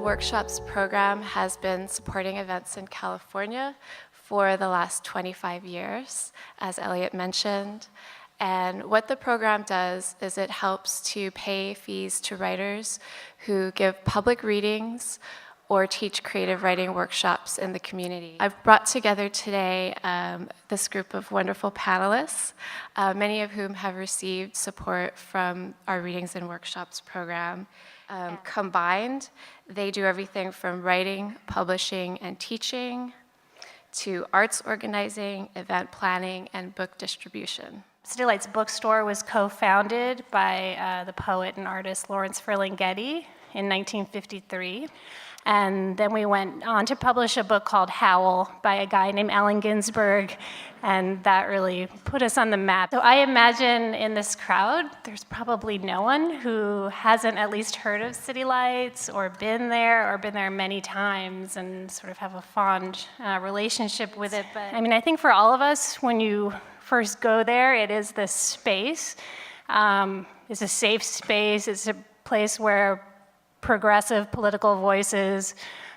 Workshops program has been supporting events in California for the last 25 years, as Elliot mentioned. And what the program does is it helps to pay fees to writers who give public readings or teach creative writing workshops in the community. I've brought together today this group of wonderful panelists, many of whom have received support from our Readings and Workshops program. Combined, they do everything from writing, publishing, and teaching to arts organizing, event planning, and book distribution. City Lights Bookstore was co-founded by the poet and artist Lawrence Ferlinghetti in 1953. And then we went on to publish a book called Howl by a guy named Allen Ginsberg, and that really put us on the map. So I imagine in this crowd, there's probably no one who hasn't at least heard of City Lights or been there many times and sort of have a fond relationship with it. But I mean, I think for all of us, when you first go there, it is this space. It's a safe space. It's a place where progressive political voices,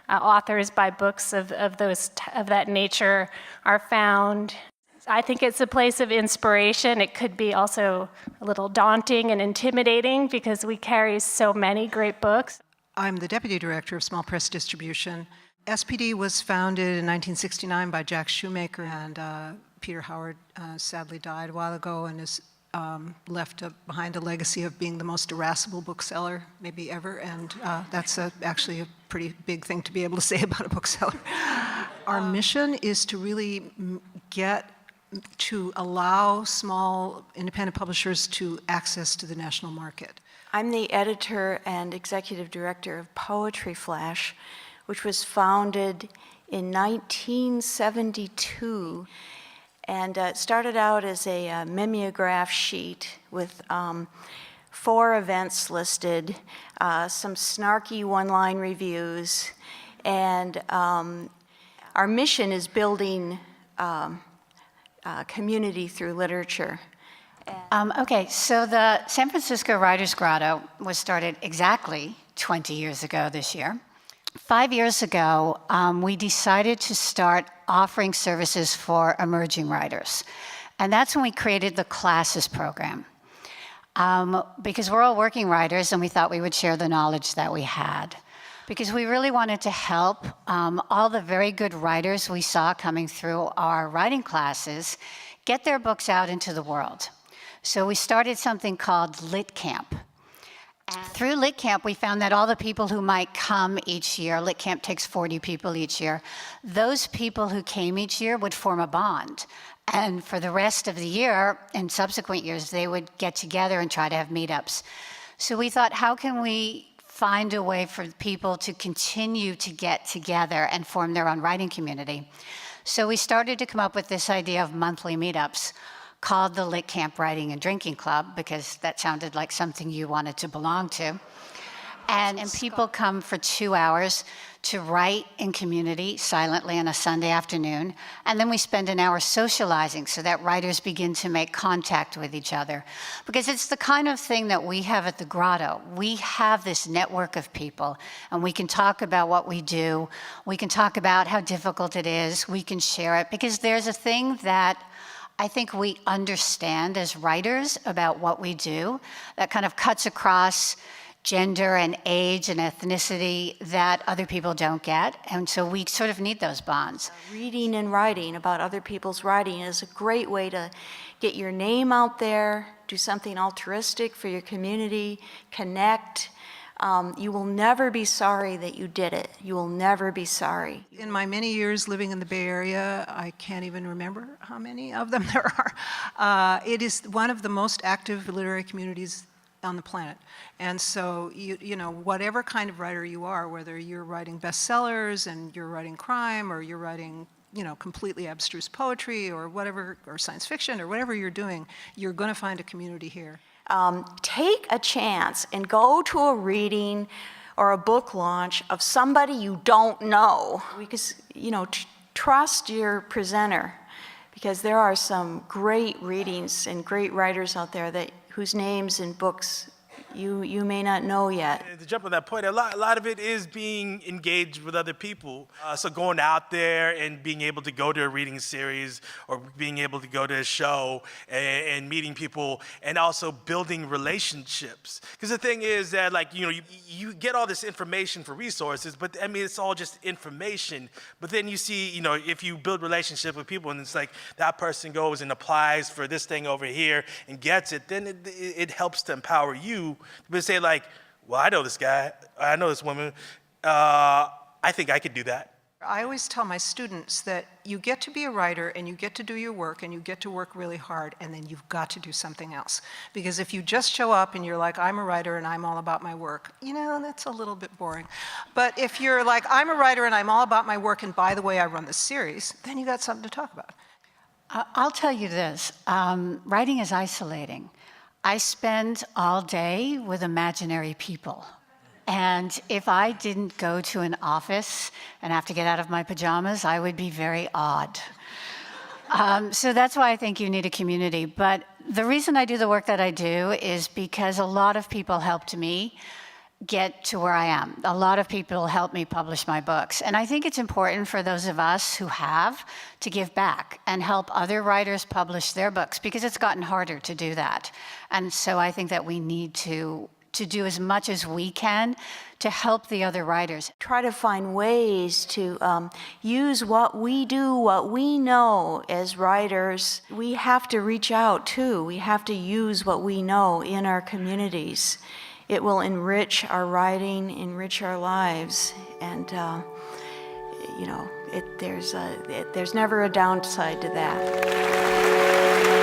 authors by books of that nature are found. I think it's a place of inspiration. It could be also a little daunting and intimidating because we carry so many great books. I'm the Deputy Director of Small Press Distribution. SPD was founded in 1969 by Jack Shoemaker, and Peter Howard sadly died a while ago and is left behind a legacy of being the most irascible bookseller maybe ever, and that's actually a pretty big thing to be able to say about a bookseller. Our mission is to really to allow small independent publishers to access to the national market. I'm the editor and executive director of Poetry Flash, which was founded in 1972. And it started out as a mimeograph sheet with 4 events listed, some snarky one-line reviews, and our mission is building community through literature. Okay, so the San Francisco Writers' Grotto was started exactly 20 years ago this year. 5 years ago, we decided to start offering services for emerging writers. And that's when we created the Classes program. Because we're all working writers and we thought we would share the knowledge that we had. Because we really wanted to help all the very good writers we saw coming through our writing classes get their books out into the world. So we started something called Lit Camp. And through Lit Camp, we found that all the people who might come each year, Lit Camp takes 40 people each year, those people who came each year would form a bond. And for the rest of the year, in subsequent years, they would get together and try to have meetups. So we thought, how can we find a way for people to continue to get together and form their own writing community? So we started to come up with this idea of monthly meetups called the Lit Camp Writing and Drinking Club, because that sounded like something you wanted to belong to. And people come for 2 hours to write in community silently on a Sunday afternoon. And then we spend an hour socializing so that writers begin to make contact with each other. Because it's the kind of thing that we have at the Grotto. We have this network of people, and we can talk about what we do. We can talk about how difficult it is. We can share it, because there's a thing that I think we understand as writers about what we do that kind of cuts across gender and age and ethnicity that other people don't get. And so we sort of need those bonds. Reading and writing about other people's writing is a great way to get your name out there, do something altruistic for your community, connect. You will never be sorry that you did it. You will never be sorry. In my many years living in the Bay Area, I can't even remember how many of them there are. It is one of the most active literary communities on the planet. And so, you know, whatever kind of writer you are, whether you're writing bestsellers and you're writing crime, or you're writing, you know, completely abstruse poetry or whatever, or science fiction or whatever you're doing, you're going to find a community here. Take a chance and go to a reading or a book launch of somebody you don't know, because, you know, trust your presenter, because there are some great readings and great writers out there that whose names and books you may not know yet. And to jump on that point, a lot of it is being engaged with other people. So going out there and being able to go to a reading series or being able to go to a show and meeting people and also building relationships. Because the thing is that, like, you get all this information for resources, but I mean, it's all just information. But then you see, if you build relationships with people and it's like that person goes and applies for this thing over here and gets it, then it helps to empower you to say, like, well, I know this guy, I know this woman, I think I could do that. I always tell my students that you get to be a writer and you get to do your work and you get to work really hard, and then you've got to do something else. Because if you just show up and you're like, I'm a writer and I'm all about my work, that's a little bit boring. But if you're like, I'm a writer and I'm all about my work, and by the way, I run this series, then you got something to talk about. I'll tell you this, writing is isolating. I spend all day with imaginary people. And if I didn't go to an office and have to get out of my pajamas, I would be very odd. So that's why I think you need a community. But the reason I do the work that I do is because a lot of people helped me get to where I am. A lot of people helped me publish my books. And I think it's important for those of us who have to give back and help other writers publish their books, because it's gotten harder to do that. And so I think that we need to do as much as we can to help the other writers. Try to find ways to use what we do, what we know as writers. We have to reach out too. We have to use what we know in our communities. It will enrich our writing, enrich our lives, and there's never a downside to that.